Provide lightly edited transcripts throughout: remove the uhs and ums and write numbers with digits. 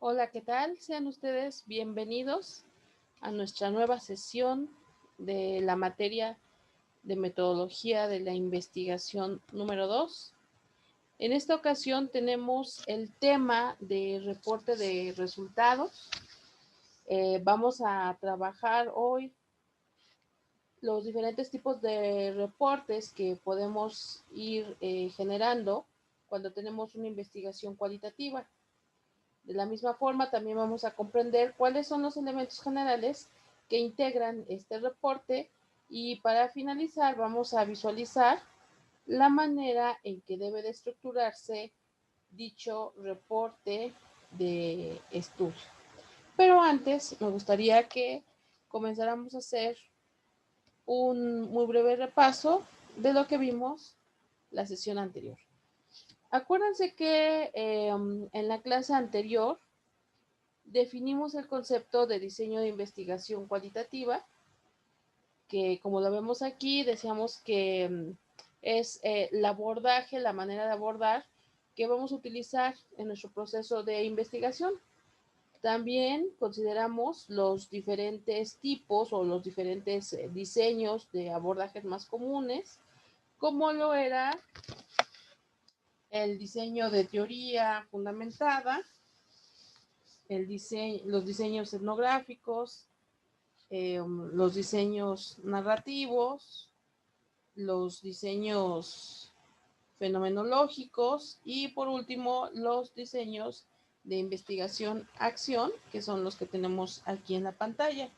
Hola, ¿qué tal? Sean ustedes bienvenidos a nuestra nueva sesión de la materia de metodología de la investigación número 2. En esta ocasión tenemos el tema de reporte de resultados. Vamos a trabajar hoy los diferentes tipos de reportes que podemos ir generando cuando tenemos una investigación cualitativa. De la misma forma, también vamos a comprender cuáles son los elementos generales que integran este reporte y para finalizar vamos a visualizar la manera en que debe de estructurarse dicho reporte de estudio. Pero antes me gustaría que comenzáramos a hacer un muy breve repaso de lo que vimos la sesión anterior. Acuérdense que en la clase anterior definimos el concepto de diseño de investigación cualitativa, que como lo vemos aquí, decíamos que es el abordaje, la manera de abordar que vamos a utilizar en nuestro proceso de investigación. También consideramos los diferentes tipos o los diferentes diseños de abordajes más comunes, como lo era el diseño de teoría fundamentada, los diseños etnográficos, los diseños narrativos, los diseños fenomenológicos y por último los diseños de investigación-acción, que son los que tenemos aquí en la pantalla.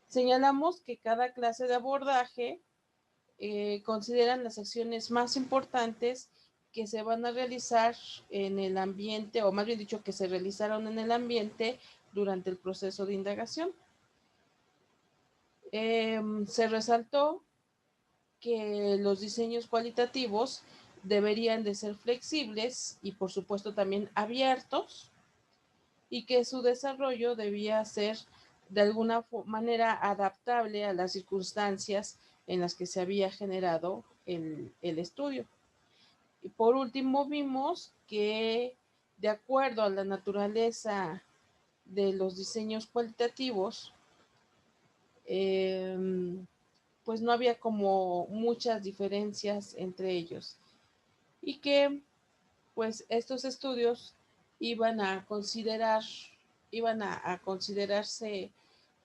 Señalamos que cada clase de abordaje consideran las acciones más importantes que se van a realizar en el ambiente, o más bien dicho, que se realizaron en el ambiente durante el proceso de indagación. Se resaltó que los diseños cualitativos deberían de ser flexibles y por supuesto también abiertos y que su desarrollo debía ser de alguna manera adaptable a las circunstancias en las que se había generado el estudio. Y por último vimos que de acuerdo a la naturaleza de los diseños cualitativos, pues no había como muchas diferencias entre ellos y que pues estos estudios iban a considerar, iban a considerarse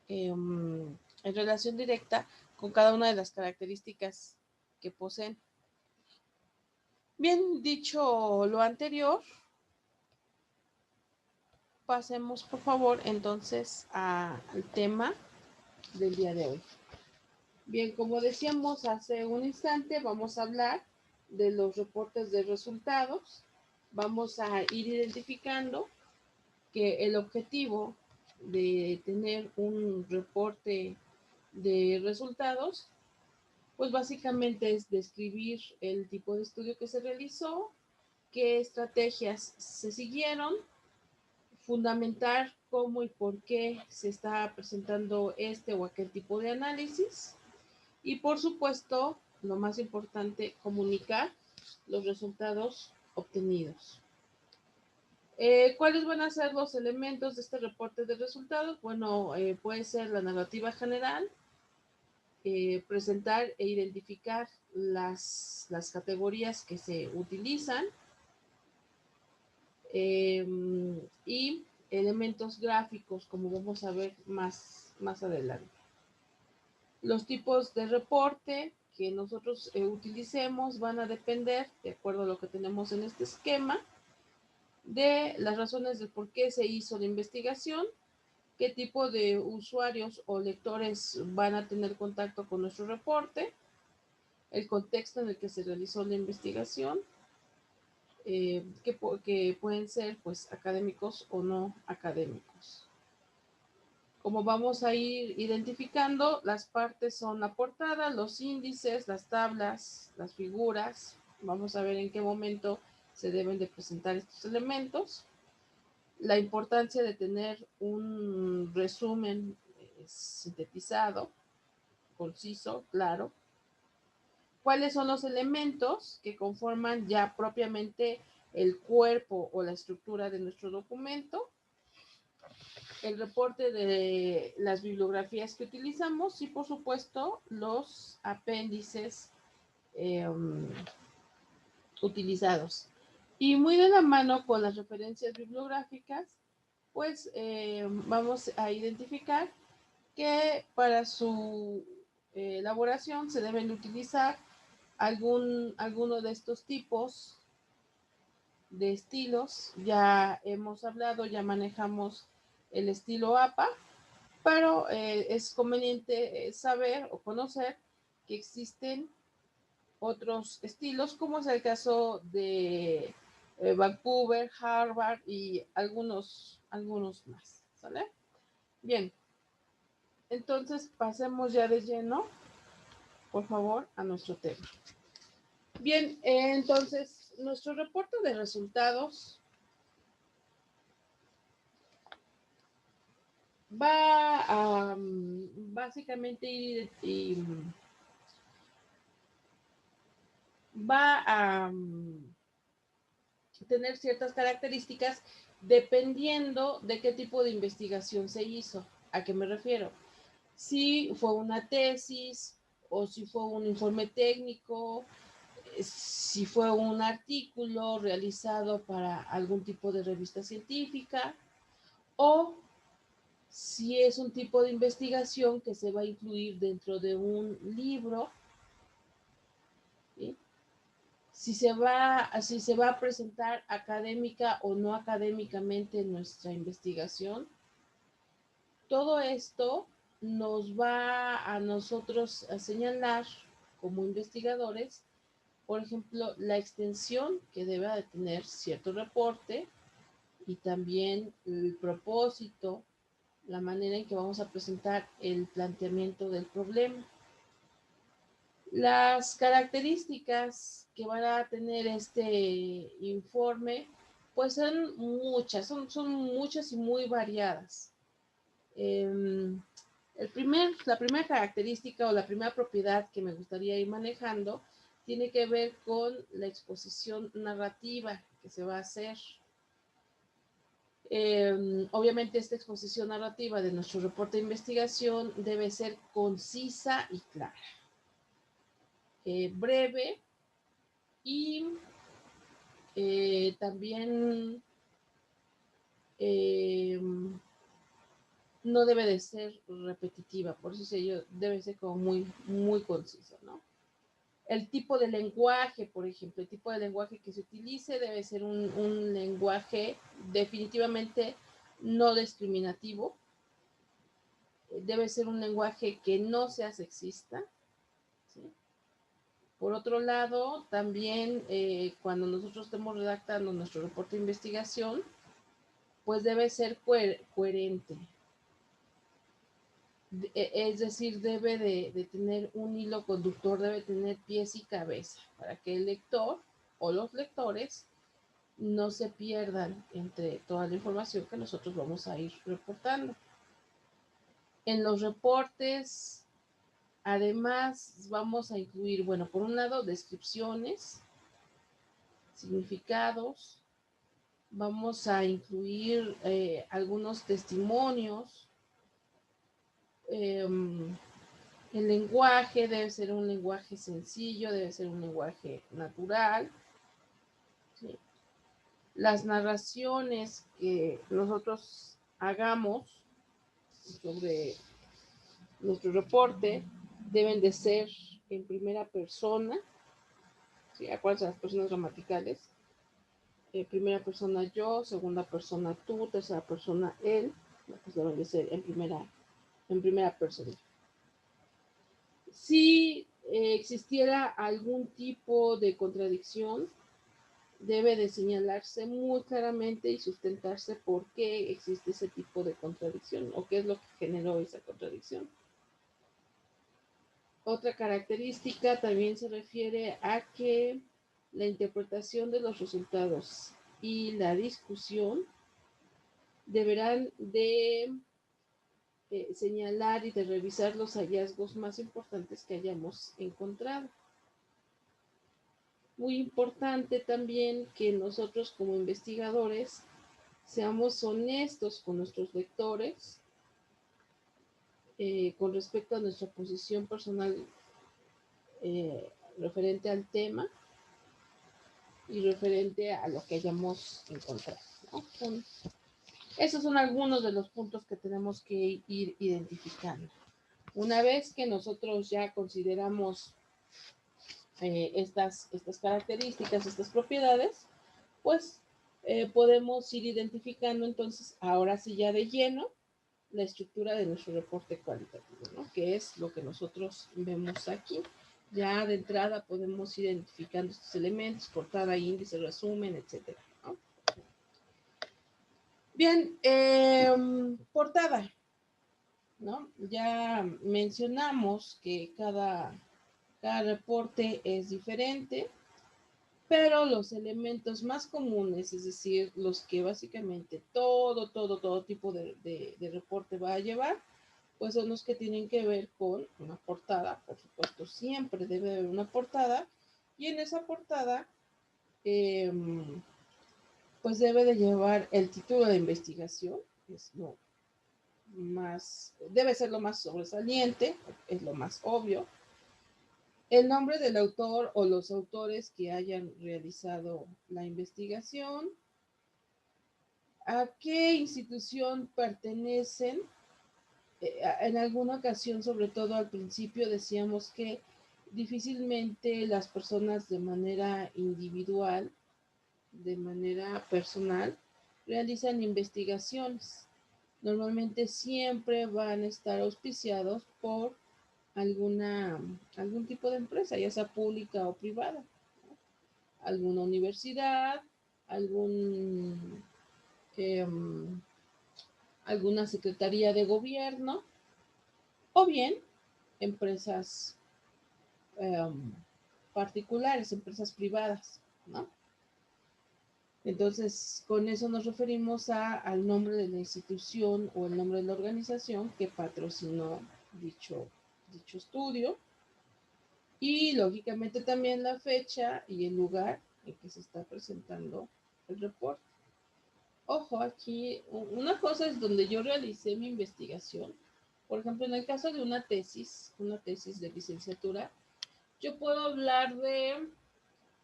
en relación directa con cada una de las características que poseen. Bien, dicho lo anterior, pasemos por favor entonces al tema del día de hoy. Bien, como decíamos hace un instante, vamos a hablar de los reportes de resultados. Vamos a ir identificando que el objetivo de tener un reporte de resultados, pues básicamente es describir el tipo de estudio que se realizó, qué estrategias se siguieron, fundamentar cómo y por qué se está presentando este o aquel tipo de análisis y por supuesto, lo más importante, comunicar los resultados obtenidos. ¿Cuáles van a ser los elementos de este reporte de resultados? Bueno, puede ser la narrativa general, presentar e identificar las categorías que se utilizan y elementos gráficos, como vamos a ver más adelante. Los tipos de reporte que nosotros utilicemos van a depender, de acuerdo a lo que tenemos en este esquema, de las razones de por qué se hizo la investigación, qué tipo de usuarios o lectores van a tener contacto con nuestro reporte, el contexto en el que se realizó la investigación, que pueden ser pues académicos o no académicos. Como vamos a ir identificando, las partes son la portada, los índices, las tablas, las figuras. Vamos a ver en qué momento se deben de presentar estos elementos. La importancia de tener un resumen sintetizado, conciso, claro. ¿Cuáles son los elementos que conforman ya propiamente el cuerpo o la estructura de nuestro documento? el reporte de las bibliografías que utilizamos y, por supuesto, los apéndices utilizados. Y muy de la mano con las referencias bibliográficas, pues vamos a identificar que para su elaboración se deben utilizar alguno de estos tipos de estilos. Ya hemos hablado, ya manejamos el estilo APA, pero es conveniente saber o conocer que existen otros estilos, como es el caso de Vancouver, Harvard y algunos más, ¿sale? Bien, entonces pasemos ya de lleno, por favor, a nuestro tema. Bien, entonces nuestro reporte de resultados va a básicamente ir y va a tener ciertas características dependiendo de qué tipo de investigación se hizo. ¿A qué me refiero? Si fue una tesis o si fue un informe técnico, si fue un artículo realizado para algún tipo de revista científica o si es un tipo de investigación que se va a incluir dentro de un libro, ¿sí? Si se va a presentar académica o no académicamente nuestra investigación. Todo esto nos va a nosotros a señalar como investigadores, por ejemplo, la extensión que debe de tener cierto reporte y también el propósito, la manera en que vamos a presentar el planteamiento del problema. Las características que van a tener este informe, pues son muchas, son muchas y muy variadas. La primera característica o la primera propiedad que me gustaría ir manejando tiene que ver con la exposición narrativa que se va a hacer. Obviamente esta exposición narrativa de nuestro reporte de investigación debe ser concisa y clara, breve y también no debe de ser repetitiva, por eso debe ser como muy concisa, ¿no? El tipo de lenguaje, por ejemplo, el tipo de lenguaje que se utilice debe ser un lenguaje definitivamente no discriminativo, debe ser un lenguaje que no sea sexista, ¿sí? Por otro lado, también cuando nosotros estemos redactando nuestro reporte de investigación, pues debe ser coherente. Es decir, debe de tener un hilo conductor, debe tener pies y cabeza, para que el lector o los lectores no se pierdan entre toda la información que nosotros vamos a ir reportando. En los reportes, además, vamos a incluir, bueno, por un lado, descripciones, significados, vamos a incluir algunos testimonios. El lenguaje debe ser un lenguaje sencillo, debe ser un lenguaje natural, ¿sí? Las narraciones que nosotros hagamos sobre nuestro reporte deben de ser en primera persona, ¿sí? Acuérdense las personas gramaticales. Primera persona yo, segunda persona tú, tercera persona él, pues deben de ser en primera persona. Si existiera algún tipo de contradicción, debe de señalarse muy claramente y sustentarse por qué existe ese tipo de contradicción o qué es lo que generó esa contradicción. Otra característica también se refiere a que la interpretación de los resultados y la discusión deberán de señalar y de revisar los hallazgos más importantes que hayamos encontrado. Muy importante también que nosotros como investigadores seamos honestos con nuestros lectores con respecto a nuestra posición personal referente al tema y referente a lo que hayamos encontrado, ¿no? Esos son algunos de los puntos que tenemos que ir identificando. Una vez que nosotros ya consideramos estas características, estas propiedades, pues podemos ir identificando entonces, ahora sí ya de lleno, la estructura de nuestro reporte cualitativo, ¿no? Que es lo que nosotros vemos aquí. Ya de entrada podemos ir identificando estos elementos, portada, índice, resumen, etcétera, ¿no? Bien, portada, ¿no? Ya mencionamos que cada reporte es diferente, pero los elementos más comunes, es decir, los que básicamente todo tipo de reporte va a llevar, pues son los que tienen que ver con una portada. Por supuesto, siempre debe haber una portada, y en esa portada, pues debe de llevar el título de investigación, es lo más, debe ser lo más sobresaliente, es lo más obvio, el nombre del autor o los autores que hayan realizado la investigación, a qué institución pertenecen. En alguna ocasión, sobre todo al principio, decíamos que difícilmente las personas de manera individual, de manera personal, realizan investigaciones. Normalmente siempre van a estar auspiciados por algún tipo de empresa, ya sea pública o privada, ¿no? Alguna universidad, algún, eh, alguna secretaría de gobierno, o bien empresas particulares, empresas privadas, ¿no? Entonces, con eso nos referimos al nombre de la institución o el nombre de la organización que patrocinó dicho estudio, y lógicamente también la fecha y el lugar en que se está presentando el reporte. Ojo, aquí una cosa es donde yo realicé mi investigación. Por ejemplo, en el caso de una tesis de licenciatura, yo puedo hablar de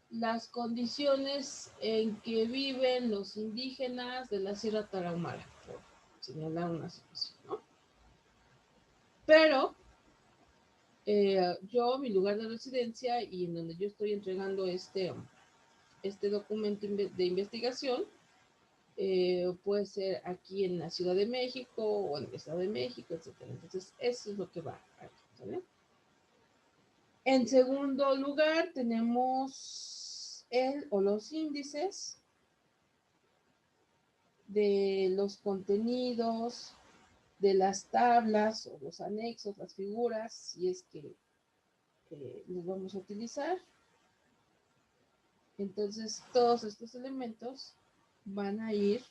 las condiciones en que viven los indígenas de la Sierra Tarahumara, por señalar una situación, ¿no? Pero yo, mi lugar de residencia y en donde yo estoy entregando este documento de investigación, puede ser aquí en la Ciudad de México o en el Estado de México, etcétera. Entonces, eso es lo que va aquí, ¿vale? En segundo lugar, tenemos el o los índices de los contenidos, de las tablas o los anexos, las figuras, si es que los vamos a utilizar. Entonces, todos estos elementos van a ir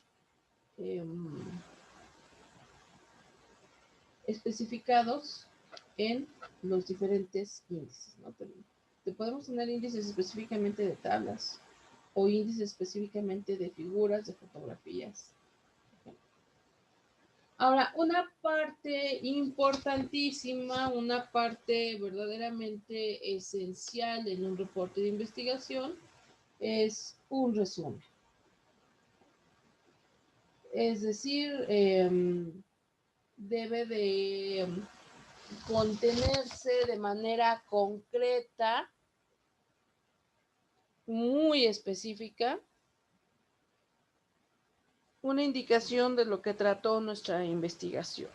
especificados en los diferentes índices, ¿no? Te podemos tener índices específicamente de tablas o índices específicamente de figuras, de fotografías. Ahora, una parte importantísima, una parte verdaderamente esencial en un reporte de investigación es un resumen. Es decir, debe de contenerse de manera concreta, muy específica, una indicación de lo que trató nuestra investigación.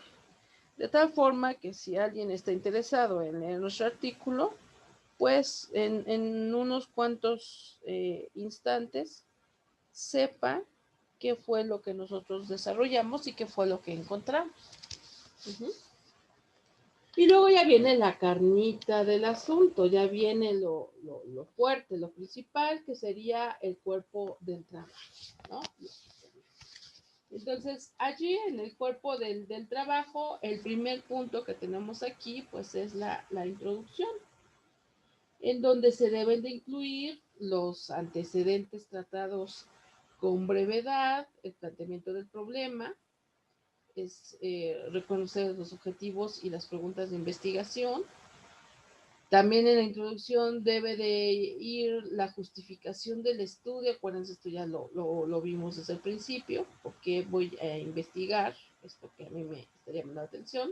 De tal forma que si alguien está interesado en leer nuestro artículo, pues en unos cuantos instantes sepa qué fue lo que nosotros desarrollamos y qué fue lo que encontramos. Y luego ya viene la carnita del asunto, ya viene lo fuerte, lo principal, que sería el cuerpo del trabajo, ¿no? Entonces, allí en el cuerpo del trabajo, el primer punto que tenemos aquí, pues es la introducción, en donde se deben de incluir los antecedentes tratados con brevedad el planteamiento del problema, es reconocer los objetivos y las preguntas de investigación. También en la introducción debe de ir la justificación del estudio. Acuérdense, esto ya lo vimos desde el principio, porque voy a investigar esto que a mí me estaría llamando la atención.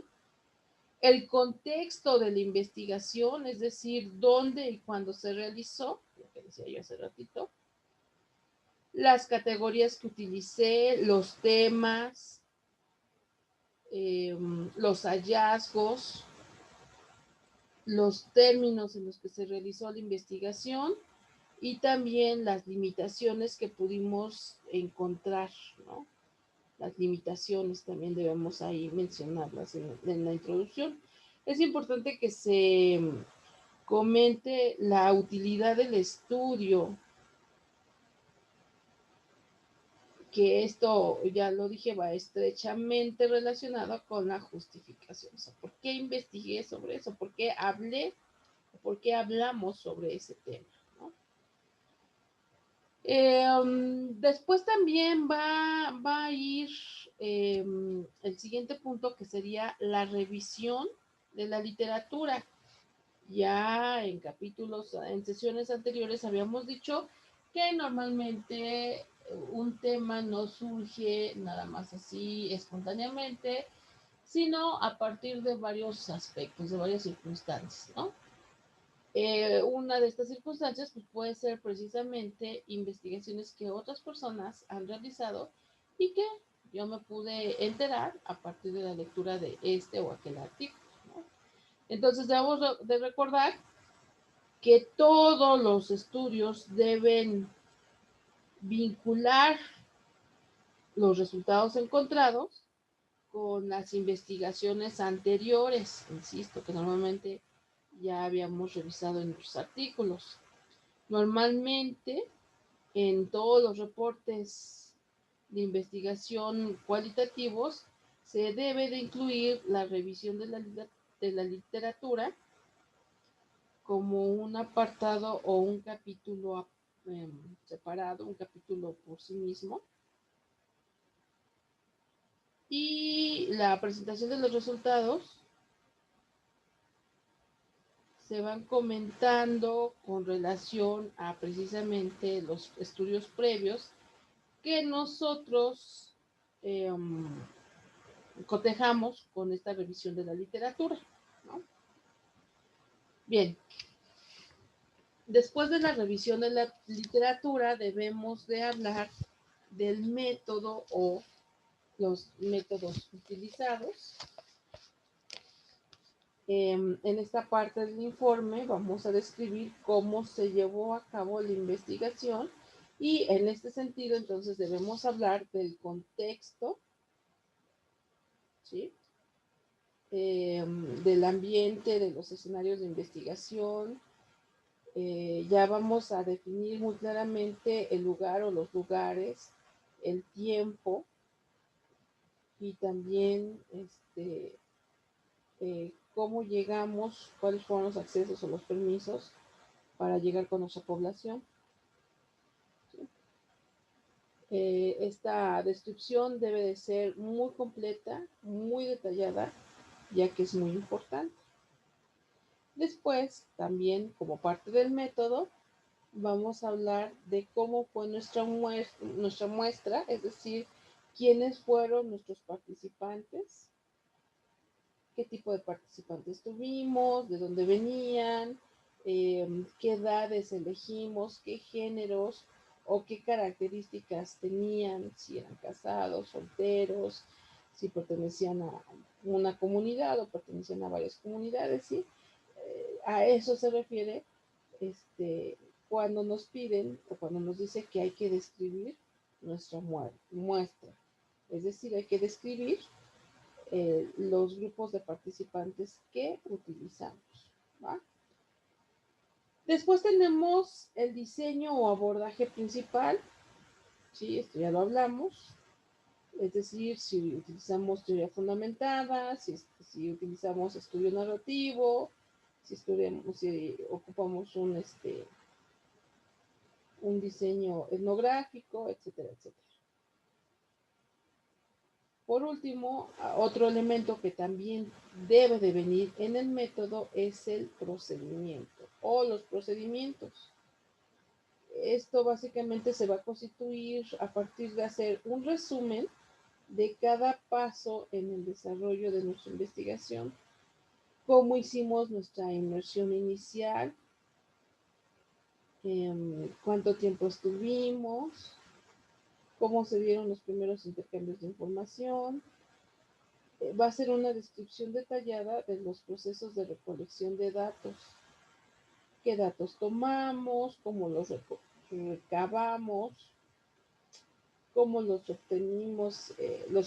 El contexto de la investigación, es decir, dónde y cuándo se realizó, lo que decía yo hace ratito. Las categorías que utilicé, los temas, los hallazgos, los términos en los que se realizó la investigación y también las limitaciones que pudimos encontrar, ¿no? Las limitaciones también debemos ahí mencionarlas en la introducción. Es importante que se comente la utilidad del estudio, que esto, ya lo dije, va estrechamente relacionado con la justificación. O sea, ¿por qué investigué sobre eso? ¿Por qué hablé? ¿Por qué hablamos sobre ese tema? ¿No? Después también va a ir el siguiente punto, que sería la revisión de la literatura. Ya en capítulos, en sesiones anteriores habíamos dicho que normalmente un tema no surge nada más así espontáneamente, sino a partir de varios aspectos, de varias circunstancias, ¿no? Una de estas circunstancias pues, puede ser precisamente investigaciones que otras personas han realizado y que yo me pude enterar a partir de la lectura de este o aquel artículo, ¿no? Entonces debemos de recordar que todos los estudios deben vincular los resultados encontrados con las investigaciones anteriores, insisto, que normalmente ya habíamos revisado en nuestros artículos. Normalmente, en todos los reportes de investigación cualitativos, se debe de incluir la revisión de la literatura como un apartado o un capítulo separado, un capítulo por sí mismo. Y la presentación de los resultados se van comentando con relación a precisamente los estudios previos que nosotros cotejamos con esta revisión de la literatura, ¿no? Bien, después de la revisión de la literatura debemos de hablar del método o los métodos utilizados. En esta parte del informe vamos a describir cómo se llevó a cabo la investigación y en este sentido entonces debemos hablar del contexto, ¿sí? Del ambiente, de los escenarios de investigación. Ya vamos a definir muy claramente el lugar o los lugares, el tiempo y también cómo llegamos, cuáles fueron los accesos o los permisos para llegar con nuestra población. ¿Sí? Esta descripción debe de ser muy completa, muy detallada, ya que es muy importante. Después, también como parte del método, vamos a hablar de cómo fue nuestra muestra, es decir, quiénes fueron nuestros participantes, qué tipo de participantes tuvimos, de dónde venían, qué edades elegimos, qué géneros o qué características tenían, si eran casados, solteros, si pertenecían a una comunidad o pertenecían a varias comunidades, ¿sí? A eso se refiere cuando nos piden o cuando nos dice que hay que describir nuestra muestra. Es decir, hay que describir los grupos de participantes que utilizamos, ¿va? Después tenemos el diseño o abordaje principal, ¿sí? Esto ya lo hablamos. Es decir, si utilizamos teoría fundamentada, si utilizamos estudio narrativo, si ocupamos un diseño etnográfico, etcétera, etcétera. Por último, otro elemento que también debe de venir en el método es el procedimiento o los procedimientos. Esto básicamente se va a constituir a partir de hacer un resumen de cada paso en el desarrollo de nuestra investigación, cómo hicimos nuestra inmersión inicial, cuánto tiempo estuvimos, cómo se dieron los primeros intercambios de información. Va a ser una descripción detallada de los procesos de recolección de datos, qué datos tomamos, cómo los recabamos, cómo los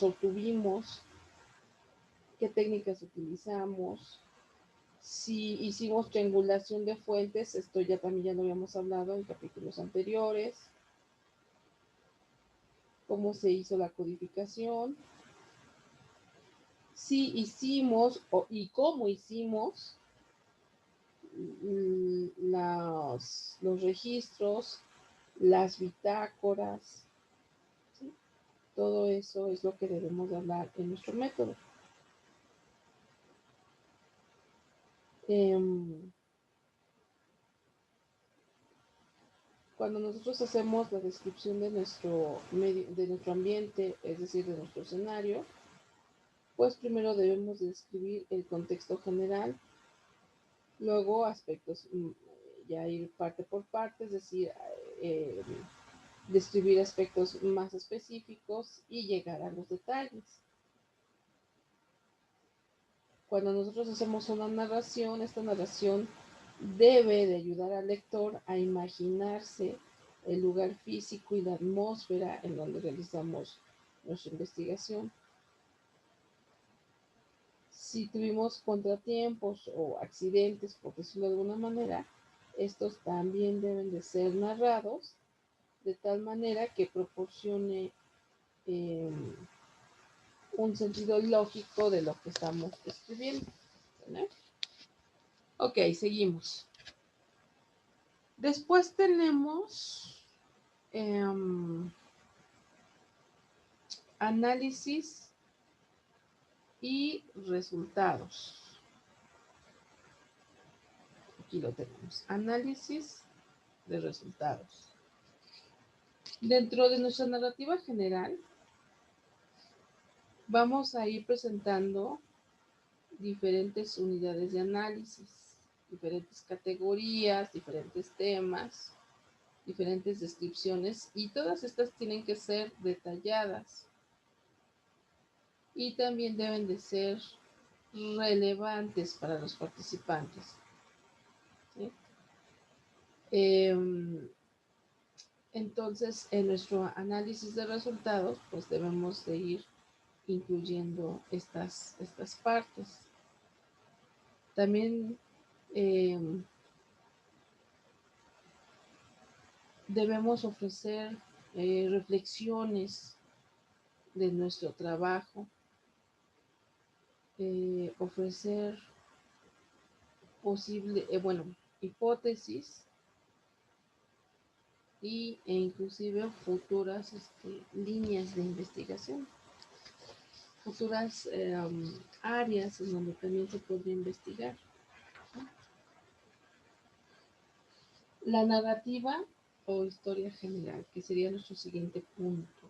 obtuvimos, qué técnicas utilizamos, si hicimos triangulación de fuentes, esto ya también ya lo habíamos hablado en capítulos anteriores, cómo se hizo la codificación, si hicimos y cómo hicimos los registros, las bitácoras, ¿sí? Todo eso es lo que debemos de hablar en nuestro método. Cuando nosotros hacemos la descripción de nuestro medio, de nuestro ambiente, es decir, de nuestro escenario, pues primero debemos describir el contexto general, luego aspectos, ya ir parte por parte, es decir, eh, describir aspectos más específicos y llegar a los detalles. Cuando nosotros hacemos una narración, esta narración debe de ayudar al lector a imaginarse el lugar físico y la atmósfera en donde realizamos nuestra investigación. Si tuvimos contratiempos o accidentes, por decirlo de alguna manera, estos también deben de ser narrados de tal manera que proporcione un sentido lógico de lo que estamos escribiendo, ¿no? Ok, seguimos. Después tenemos análisis y resultados. Aquí lo tenemos. Análisis de resultados. Dentro de nuestra narrativa general, vamos a ir presentando diferentes unidades de análisis, diferentes categorías, diferentes temas, diferentes descripciones, y todas estas tienen que ser detalladas y también deben de ser relevantes para los participantes, ¿sí? Entonces, en nuestro análisis de resultados, pues debemos de ir incluyendo estas partes. También debemos ofrecer reflexiones de nuestro trabajo, ofrecer hipótesis e inclusive futuras líneas de investigación, futuras áreas en donde también se podría investigar. La narrativa o historia general, que sería nuestro siguiente punto.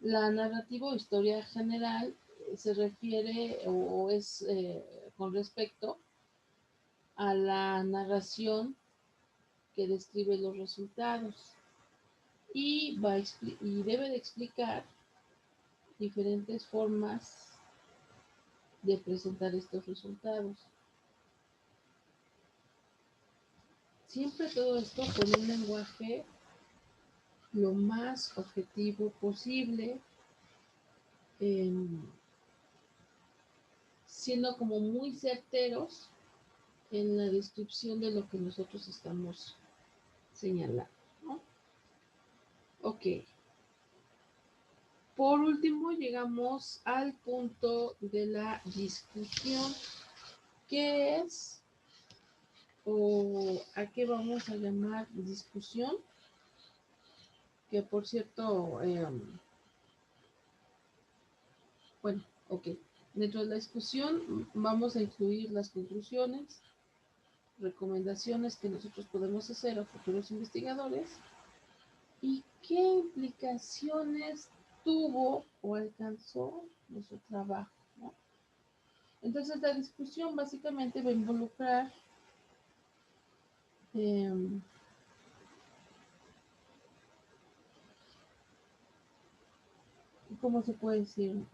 La narrativa o historia general se refiere o es con respecto a la narración que describe los resultados y debe de explicar diferentes formas de presentar estos resultados. Siempre todo esto con un lenguaje lo más objetivo posible, siendo como muy certeros en la descripción de lo que nosotros estamos señalando, ¿no? Ok. Por último, llegamos al punto de la discusión, que es o a qué vamos a llamar discusión, que por cierto, bueno, ok, dentro de la discusión vamos a incluir las conclusiones, recomendaciones que nosotros podemos hacer a futuros investigadores y qué implicaciones tuvo o alcanzó nuestro trabajo, ¿no? Entonces la discusión básicamente va a involucrar eh, ¿cómo se puede decir?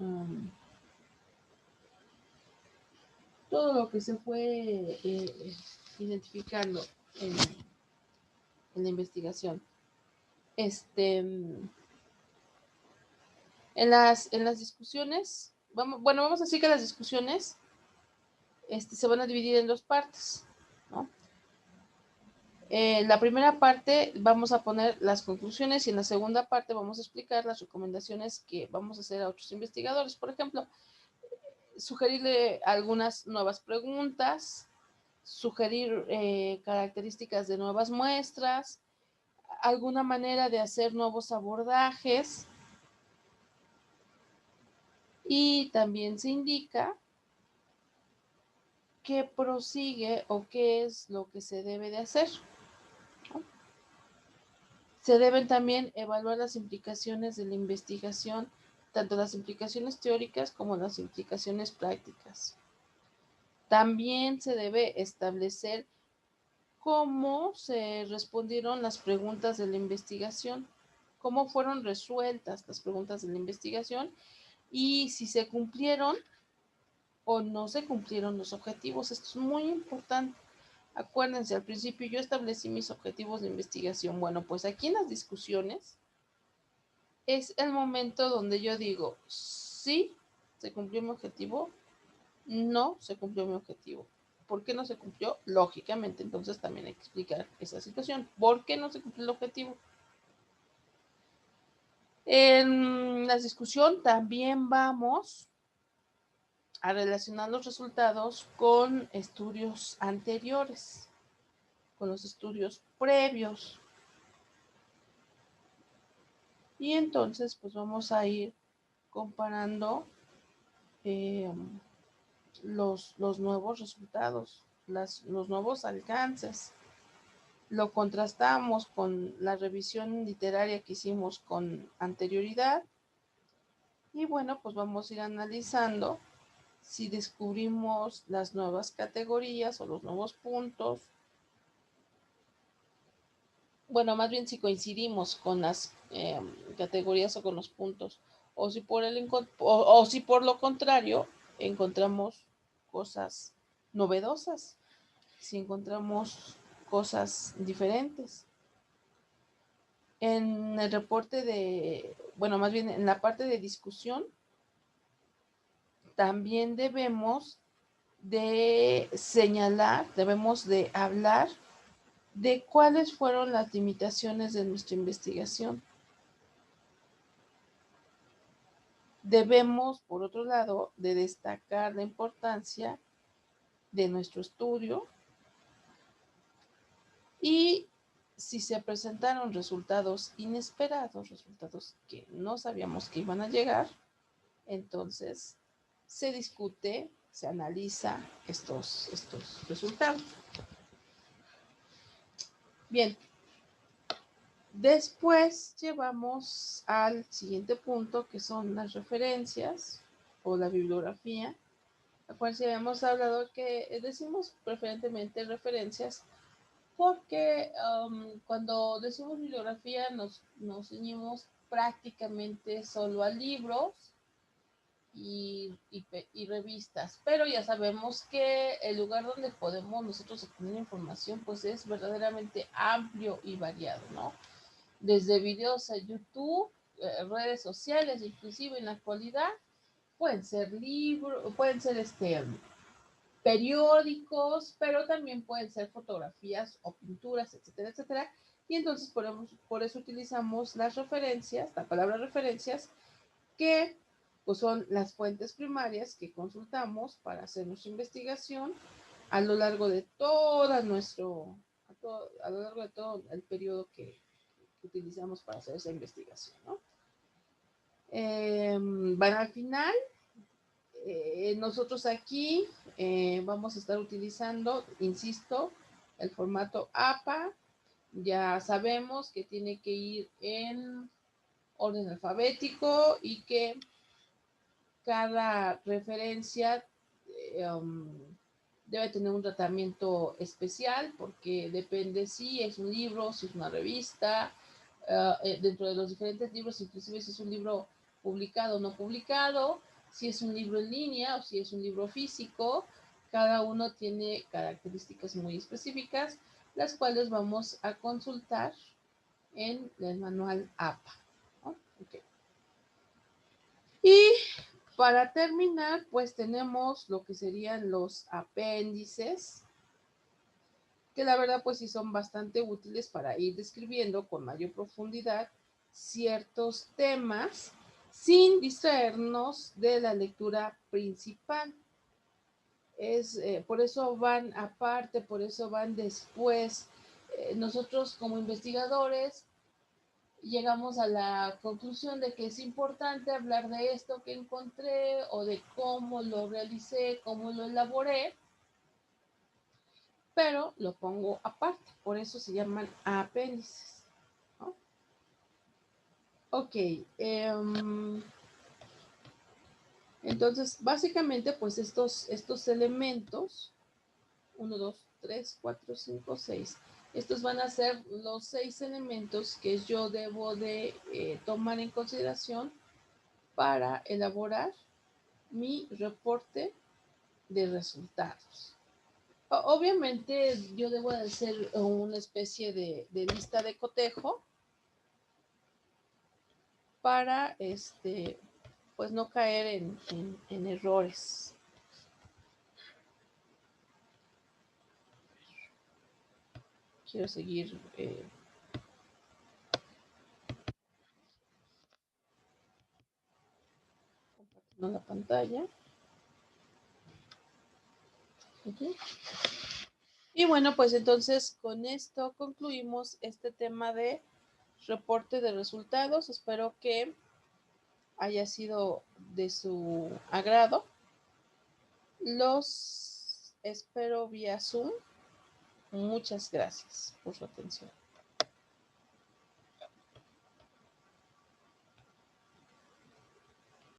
Todo lo que se fue identificando en, en la investigación. En las discusiones, vamos a decir que las discusiones se van a dividir en dos partes, ¿no? La primera parte vamos a poner las conclusiones y en la segunda parte vamos a explicar las recomendaciones que vamos a hacer a otros investigadores. Por ejemplo, sugerirle algunas nuevas preguntas, sugerir características de nuevas muestras, alguna manera de hacer nuevos abordajes y también se indica qué prosigue o qué es lo que se debe de hacer, ¿no? Se deben también evaluar las implicaciones de la investigación, tanto las implicaciones teóricas como las implicaciones prácticas. También se debe establecer cómo se respondieron las preguntas de la investigación, cómo fueron resueltas las preguntas de la investigación y si se cumplieron o no se cumplieron los objetivos. Esto es muy importante. Acuérdense, al principio yo establecí mis objetivos de investigación. Bueno, pues aquí en las discusiones es el momento donde yo digo, sí, se cumplió mi objetivo, no se cumplió mi objetivo. ¿Por qué no se cumplió? Lógicamente, entonces también hay que explicar esa situación. ¿Por qué no se cumplió el objetivo? En la discusión también vamos a relacionar los resultados con estudios anteriores, con los estudios previos. Y entonces, pues vamos a ir comparando eh, los nuevos resultados, los nuevos alcances. Lo contrastamos con la revisión literaria que hicimos con anterioridad. Y bueno, pues vamos a ir analizando si descubrimos las nuevas categorías o los nuevos puntos. Bueno, más bien si coincidimos con las categorías o con los puntos, o si o si por lo contrario encontramos cosas novedosas, si encontramos cosas diferentes. En el reporte bueno, más bien en la parte de discusión, también debemos de señalar, debemos de hablar de cuáles fueron las limitaciones de nuestra investigación. Debemos, por otro lado, de destacar la importancia de nuestro estudio y si se presentaron resultados inesperados, resultados que no sabíamos que iban a llegar, entonces se discute, se analiza estos resultados. Bien, después llevamos al siguiente punto que son las referencias o la bibliografía. Acuérdense, habíamos hablado que decimos preferentemente referencias porque cuando decimos bibliografía nos ceñimos prácticamente solo a libros y revistas, pero ya sabemos que el lugar donde podemos nosotros obtener información pues es verdaderamente amplio y variado, ¿no? Desde videos a YouTube, redes sociales, inclusive en la actualidad, pueden ser libros, pueden ser periódicos, pero también pueden ser fotografías o pinturas, etcétera, etcétera. Y entonces por eso utilizamos las referencias, la palabra referencias, que pues son las fuentes primarias que consultamos para hacer nuestra investigación a lo largo de todo a lo largo de todo el periodo que utilizamos para hacer esa investigación, ¿no? Bueno, al final, nosotros aquí vamos a estar utilizando, insisto, el formato APA. Ya sabemos que tiene que ir en orden alfabético y que cada referencia debe tener un tratamiento especial porque depende si es un libro, si es una revista, dentro de los diferentes libros, inclusive si es un libro publicado o no publicado, si es un libro en línea o si es un libro físico, cada uno tiene características muy específicas, las cuales vamos a consultar en el manual APA, ¿no? Okay. Y para terminar, pues tenemos lo que serían los apéndices, que la verdad pues sí son bastante útiles para ir describiendo con mayor profundidad ciertos temas sin distraernos de la lectura principal. Por eso van aparte, por eso van después. Nosotros como investigadores llegamos a la conclusión de que es importante hablar de esto que encontré o de cómo lo realicé, cómo lo elaboré, pero lo pongo aparte, por eso se llaman apéndices, ¿no? Ok, entonces básicamente pues estos elementos, 1, 2, 3, 4, 5, 6, estos van a ser los 6 elementos que yo debo de tomar en consideración para elaborar mi reporte de resultados. Obviamente yo debo de hacer una especie de lista de cotejo para pues no caer en errores. Quiero seguir compartiendo la pantalla. Uh-huh. Y bueno, pues entonces con esto concluimos este tema de reporte de resultados. Espero que haya sido de su agrado. Los espero vía Zoom. Muchas gracias por su atención.